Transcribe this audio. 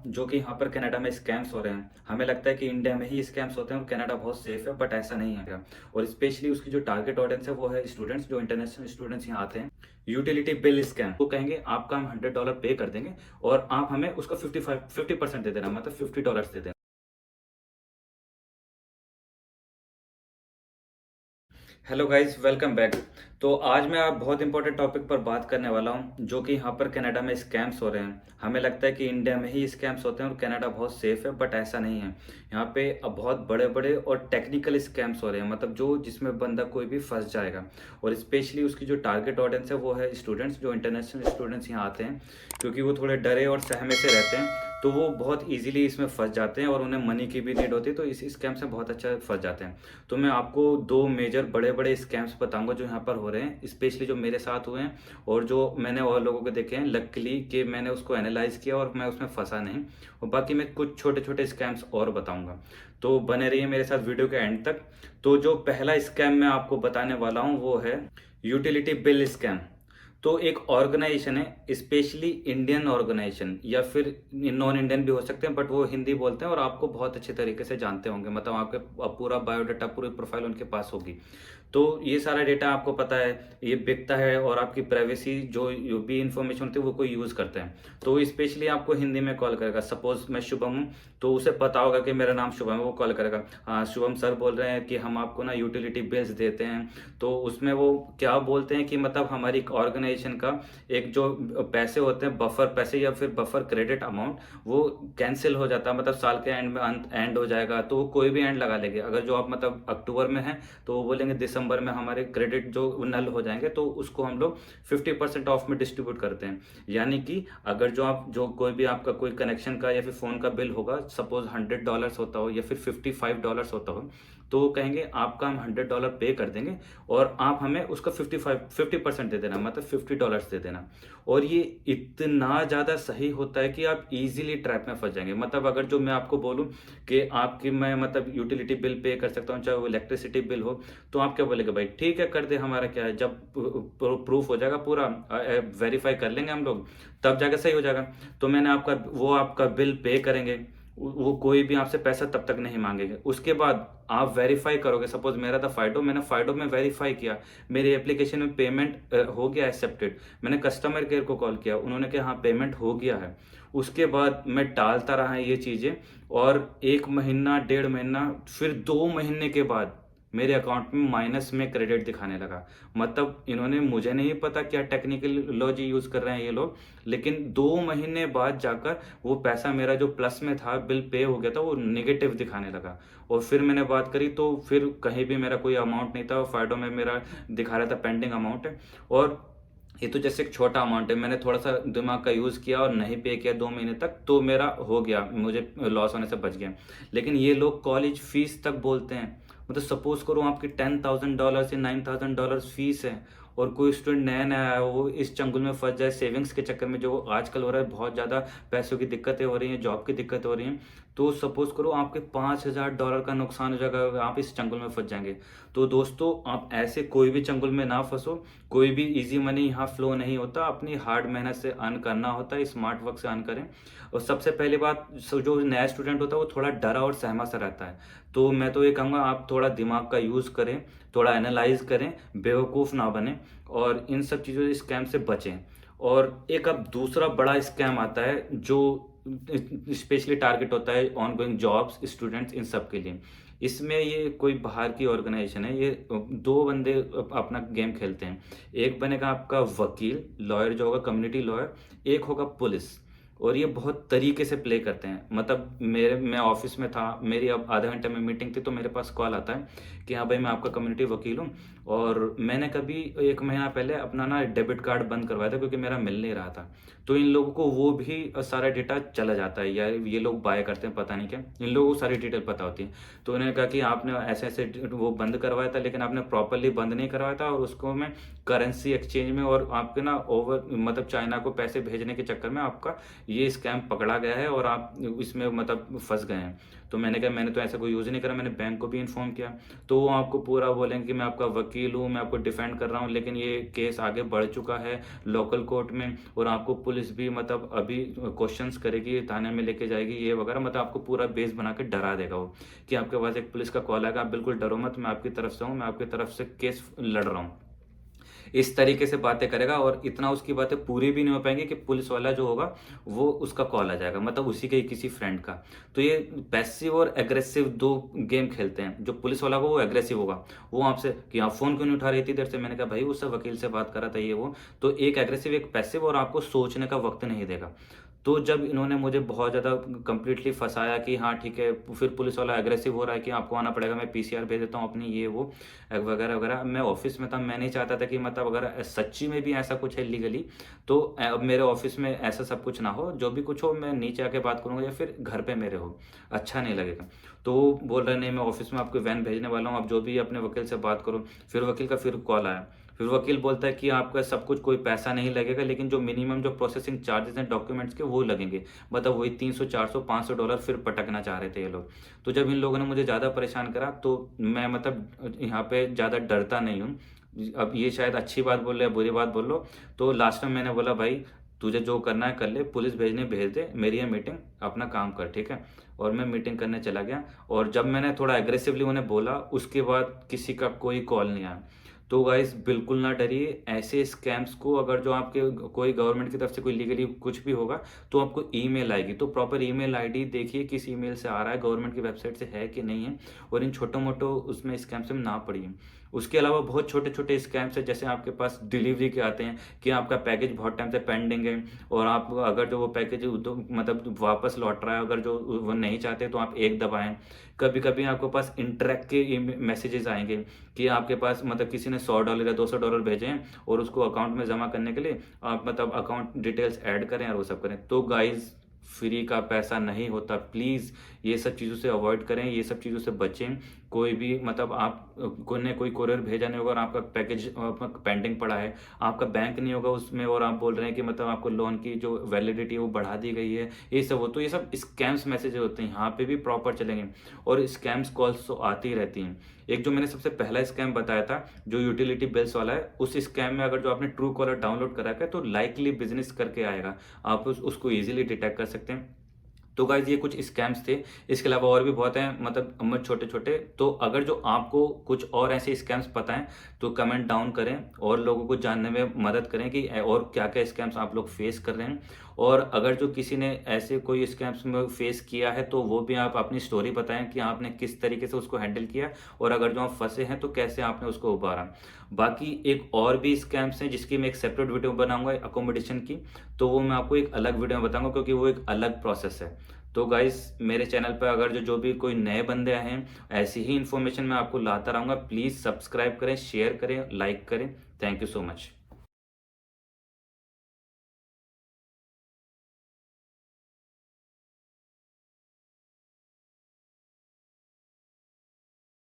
जो कि यहाँ पर कनाडा में स्कैम्स हो रहे हैं। हमें लगता है कि इंडिया में ही स्कैम्स होते हैं और कनाडा बहुत सेफ है, बट ऐसा नहीं है। और स्पेशली उसकी जो टारगेट ऑडियंस है वो है स्टूडेंट्स, जो इंटरनेशनल स्टूडेंट्स यहाँ आते हैं। यूटिलिटी बिल स्कैम, वो कहेंगे आपका हम $100 पे कर देंगे और आप हमें उसका 50% दे देना, मतलब $50 दे देना। Hello guys, welcome back. तो आज मैं आप बहुत इंपॉर्टेंट टॉपिक पर बात करने वाला हूं, जो कि यहाँ पर कनाडा में स्कैम्स हो रहे हैं। हमें लगता है कि इंडिया में ही स्कैम्स होते हैं और कनाडा बहुत सेफ है, बट ऐसा नहीं है। यहाँ पे अब बहुत बड़े बड़े और टेक्निकल स्कैम्स हो रहे हैं, मतलब जो जिसमें बंदा कोई भी फंस जाएगा। और स्पेशली उसकी जो टारगेट ऑडियंस है वो है स्टूडेंट्स, जो इंटरनेशनल स्टूडेंट्स यहाँ आते हैं। क्योंकि वो थोड़े डरे और सहमे से रहते हैं, तो वो बहुत इजीली इसमें फंस जाते हैं और उन्हें मनी की भी नीड होती है, तो इस स्कैम से बहुत अच्छा फंस जाते हैं। तो मैं आपको दो मेजर बड़े बड़े स्कैम्स बताऊंगा जो यहाँ पर हो रहे हैं, स्पेशली जो मेरे साथ हुए हैं और जो मैंने और लोगों को देखे हैं। लकीली कि मैंने उसको एनालाइज किया और मैं उसमें फंसा नहीं। और बाकी मैं कुछ छोटे छोटे स्कैम्स और बताऊंगा, तो बने रहिए मेरे साथ वीडियो के एंड तक। तो जो पहला स्कैम मैं आपको बताने वाला हूँ वो है यूटिलिटी बिल स्कैम। तो एक ऑर्गेनाइजेशन है, स्पेशली इंडियन ऑर्गेनाइजेशन या फिर नॉन इंडियन भी हो सकते हैं, बट वो हिंदी बोलते हैं और आपको बहुत अच्छे तरीके से जानते होंगे, मतलब आपके पूरा बायोडाटा, पूरी प्रोफाइल उनके पास होगी। तो ये सारा डेटा आपको पता है, ये बिकता है और आपकी प्राइवेसी जो भी इंफॉर्मेशन होती है वो कोई यूज़ करते हैं। तो स्पेशली आपको हिंदी में कॉल करेगा, सपोज मैं शुभम हूँ, तो उसे पता होगा कि मेरा नाम शुभम है, वो कॉल करेगा, हाँ शुभम सर बोल रहे हैं कि हम आपको ना यूटिलिटी बिल्स देते हैं। तो उसमें वो क्या बोलते हैं कि मतलब हमारी ऑर्गेनाइजेशन का एक जो पैसे होते हैं, बफर पैसे या फिर बफर क्रेडिट अमाउंट, वो कैंसिल हो जाता है, मतलब साल के एंड में एंड हो जाएगा, तो वो कोई भी एंड लगा लेंगे। अगर जो आप मतलब अक्टूबर में है तो वो बोलेंगे दिसंबर में हमारे क्रेडिट जो नल हो जाएंगे, तो उसको हम लोग 50% ऑफ में डिस्ट्रीब्यूट करते हैं। यानी कि अगर जो कोई भी आपका कोई कनेक्शन का या फिर फोन का बिल होगा, सपोज $100 होता हो या फिर $55 होता हो, तो वो कहेंगे आपका हम $100 पे कर देंगे और आप हमें उसका 50% दे देना, मतलब $50 दे देना। और ये इतना ज़्यादा सही होता है कि आप इजीली ट्रैप में फंस जाएंगे। मतलब अगर जो मैं आपको बोलूँ कि आपकी मैं मतलब यूटिलिटी बिल पे कर सकता हूँ, चाहे वो इलेक्ट्रिसिटी बिल हो, तो आप क्या बोलेंगे, भाई ठीक है कर दे, हमारा क्या है, जब प्रूफ हो जाएगा पूरा, वेरीफाई कर लेंगे हम लोग, तब जाकर सही हो जाएगा। तो मैंने आपका बिल पे करेंगे, वो कोई भी आपसे पैसा तब तक नहीं मांगेंगे। उसके बाद आप वेरीफाई करोगे, सपोज मेरा था फाइडो, मैंने फाइडो में वेरीफाई किया, मेरी एप्लीकेशन में पेमेंट हो गया एक्सेप्टेड। मैंने कस्टमर केयर को कॉल किया, उन्होंने कहा हाँ पेमेंट हो गया है। उसके बाद मैं टालता रहा ये चीज़ें, और 1 महीना 1.5 महीना, फिर 2 महीने के बाद मेरे अकाउंट में माइनस में क्रेडिट दिखाने लगा। मतलब इन्होंने, मुझे नहीं पता क्या टेक्निकल लॉजी यूज़ कर रहे हैं ये लोग, लेकिन 2 महीने बाद जाकर वो पैसा मेरा जो प्लस में था, बिल पे हो गया था, वो निगेटिव दिखाने लगा। और फिर मैंने बात करी तो फिर कहीं भी मेरा कोई अमाउंट नहीं था, फाइडो में मेरा दिखा रहा था पेंडिंग अमाउंट है। और ये तो जैसे एक छोटा अमाउंट है, मैंने थोड़ा सा दिमाग का यूज़ किया और नहीं पे किया 2 महीने तक, तो मेरा हो गया, मुझे लॉस होने से बच गया। लेकिन ये लोग कॉलेज फीस तक बोलते हैं। मतलब सपोज करो आपकी $10,000 या $9,000 फीस है, और कोई स्टूडेंट नया नया आया हो, वो इस चंगुल में फंस जाए सेविंग्स के चक्कर में, जो आजकल हो रहा है, बहुत ज़्यादा पैसों की दिक्कतें हो रही हैं, जॉब की दिक्कत हो रही हैं। तो सपोज करो आपके $5,000 का नुकसान हो जाएगा अगर आप इस चंगुल में फंस जाएंगे। तो दोस्तों, आप ऐसे कोई भी चंगुल में ना फंसो। कोई भी इजी मनी यहाँ फ्लो नहीं होता, अपनी हार्ड मेहनत से अर्न करना होता है, स्मार्ट वर्क से अर्न करें। और सबसे पहली बात, जो नया स्टूडेंट होता है वो थोड़ा डरा और सहमा सा रहता है, तो मैं तो ये कहूँगा आप थोड़ा दिमाग का यूज़ करें, थोड़ा एनालाइज करें, बेवकूफ़ ना बने और इन सब चीज़ों स्कैम से बचें। और एक अब दूसरा बड़ा स्कैम आता है जो स्पेशली टारगेट होता है ऑन गोइंग जॉब्स, स्टूडेंट्स, इन सब के लिए। इसमें ये कोई बाहर की ऑर्गेनाइजेशन है, ये दो बंदे अपना गेम खेलते हैं। एक बनेगा आपका वकील, लॉयर जो होगा, कम्युनिटी लॉयर, एक होगा पुलिस। और ये बहुत तरीके से प्ले करते हैं। मतलब मैं ऑफिस में था, मेरी अब आधे घंटे में मीटिंग थी, तो मेरे पास कॉल आता है कि हाँ भाई मैं आपका कम्युनिटी वकील हूँ, और मैंने कभी 1 महीना पहले अपना ना डेबिट कार्ड बंद करवाया था क्योंकि मेरा मिल नहीं रहा था। तो इन लोगों को वो भी सारा डेटा चला जाता है, या ये लोग बाय करते हैं पता नहीं क्या, इन लोगों को सारी डिटेल पता होती है। तो उन्होंने कहा कि आपने ऐसे ऐसे वो बंद करवाया था, लेकिन आपने प्रॉपरली बंद नहीं करवाया था, और उसको मैं करेंसी एक्सचेंज में और आपके ना ओवर मतलब चाइना को पैसे भेजने के चक्कर में आपका ये स्कैम पकड़ा गया है और आप इसमें मतलब फंस गए हैं। तो मैंने कहा मैंने तो ऐसा कोई यूज़ नहीं करा, मैंने बैंक को भी इन्फॉर्म किया। तो वो आपको पूरा बोलेंगे कि मैं आपका वकील हूँ, मैं आपको डिफेंड कर रहा हूँ, लेकिन ये केस आगे बढ़ चुका है लोकल कोर्ट में और आपको पुलिस भी मतलब अभी क्वेश्चंस करेगी, थाने में लेके जाएगी ये वगैरह, मतलब आपको पूरा बेस बना के डरा देगा वो कि आपके पास एक पुलिस का कॉल आएगा, आप बिल्कुल डरो मत, मैं आपकी तरफ से हूँ, मैं आपकी तरफ से केस लड़ रहा हूँ। इस तरीके से बातें करेगा और इतना उसकी बातें पूरी भी नहीं हो पाएंगी कि पुलिस वाला जो होगा वो उसका कॉल आ जाएगा, मतलब उसी के ही किसी फ्रेंड का। तो ये पैसिव और एग्रेसिव दो गेम खेलते हैं। जो पुलिस वाला होगा वो एग्रेसिव होगा, वो आपसे कि आप फोन क्यों नहीं उठा रही थी देर से, मैंने कहा भाई उससे वकील से बात करा था ये वो। तो एक एग्रेसिव एक पैसिव, और आपको सोचने का वक्त नहीं देगा। तो जब इन्होंने मुझे बहुत ज़्यादा कंप्लीटली फंसाया कि हाँ ठीक है, फिर पुलिस वाला एग्रेसिव हो रहा है कि आपको आना पड़ेगा, मैं पीसीआर भेज देता हूँ अपनी ये वो वगैरह वगैरह। मैं ऑफिस में था, मैं नहीं चाहता था कि मतलब अगर सच्ची में भी ऐसा कुछ है लीगली तो अब मेरे ऑफिस में ऐसा सब कुछ ना हो, जो भी कुछ हो मैं नीचे आके बात करूँगा या फिर घर पे मेरे हो, अच्छा नहीं लगेगा। तो वो बोल रहे नहीं मैं ऑफिस में आपको वैन भेजने वाला हूँ, आप जो भी अपने वकील से बात करो। फिर वकील का फिर कॉल आया, फिर वकील बोलता है कि आपका सब कुछ कोई पैसा नहीं लगेगा, लेकिन जो मिनिमम जो प्रोसेसिंग चार्जेस हैं डॉक्यूमेंट्स के वो लगेंगे, मतलब वही 300 400 $500 फिर पटकना चाह रहे थे ये लोग। तो जब इन लोगों ने मुझे ज़्यादा परेशान करा तो मैं मतलब यहाँ पे ज़्यादा डरता नहीं हूँ। अब ये शायद अच्छी बात बोल रहे या बुरी बात बोल लो, तो लास्ट में मैंने बोला भाई तुझे जो करना है कर ले, पुलिस भेजने भेज दे, मेरी है मीटिंग, अपना काम कर, ठीक है। और मैं मीटिंग करने चला गया, और जब मैंने थोड़ा एग्रेसिवली उन्हें बोला उसके बाद किसी का कोई कॉल नहीं आया। तो गाइस बिल्कुल ना डरिए ऐसे स्कैम्स को। अगर जो आपके कोई गवर्नमेंट की तरफ से कोई लीगली कुछ भी होगा तो आपको ईमेल आएगी, तो प्रॉपर ईमेल आईडी देखिए किस ईमेल से आ रहा है, गवर्नमेंट की वेबसाइट से है कि नहीं है, और इन छोटो मोटो उसमें स्कैम्स में ना पड़िए। उसके अलावा बहुत छोटे छोटे स्कैम्स है, जैसे आपके पास डिलीवरी के आते हैं कि आपका पैकेज बहुत टाइम से पेंडिंग है, और आप अगर जो वो पैकेज मतलब वापस लौट रहा है, अगर जो वो नहीं चाहते तो आप एक दबाएं। कभी कभी आपके पास इंटरेक्ट के मैसेजेस आएंगे कि आपके पास मतलब किसी ने $100 या $200 भेजे हैं और उसको अकाउंट में जमा करने के लिए आप मतलब अकाउंट डिटेल्स ऐड करें और वो सब करें। तो गाइज फ्री का पैसा नहीं होता, प्लीज़ ये सब चीज़ों से अवॉइड करें, ये सब चीज़ों से बचें। कोई भी मतलब आप कोई कोरियर भेजा नहीं होगा और आपका पैकेज पेंडिंग पड़ा है, आपका बैंक नहीं होगा उसमें, और आप बोल रहे हैं कि मतलब आपको लोन की जो वैलिडिटी है वो बढ़ा दी गई है, ये सब हो, तो ये सब स्कैम्स मैसेज होते हैं, यहाँ पे भी प्रॉपर चलेंगे। और स्कैम्स कॉल्स तो आती ही रहती हैं। एक जो मैंने सबसे पहला स्कैम बताया था जो यूटिलिटी बिल्स वाला है, उस स्कैम में अगर जो आपने ट्रू कॉलर डाउनलोड करा है तो लाइकली बिजनेस करके आएगा, आप उसको इजीली डिटेक्ट कर सकते हैं। तो गाइज ये कुछ स्कैम्स थे, इसके अलावा और भी बहुत हैं, मतलब छोटे छोटे। तो अगर जो आपको कुछ और ऐसे स्कैम्स पता है तो कमेंट डाउन करें और लोगों को जानने में मदद करें कि और क्या क्या स्कैम्स आप लोग फेस कर रहे हैं। और अगर जो किसी ने ऐसे कोई स्कैम्स में फेस किया है तो वो भी आप अपनी स्टोरी बताएं कि आपने किस तरीके से उसको हैंडल किया, और अगर जो आप फंसे हैं तो कैसे आपने उसको उबारा। बाकी एक और भी स्कैम्स हैं जिसकी मैं एक सेपरेट वीडियो बनाऊंगा अकोमोडेशन की, तो वो मैं आपको एक अलग वीडियो में बताऊंगा क्योंकि वो एक अलग प्रोसेस है। तो गाइस मेरे चैनल पर अगर जो भी कोई नए बंदे हैं ऐसी ही इन्फॉर्मेशन मैं आपको लाता रहूँगा। प्लीज़ सब्सक्राइब करें, शेयर करें, लाइक करें। Thank you so much.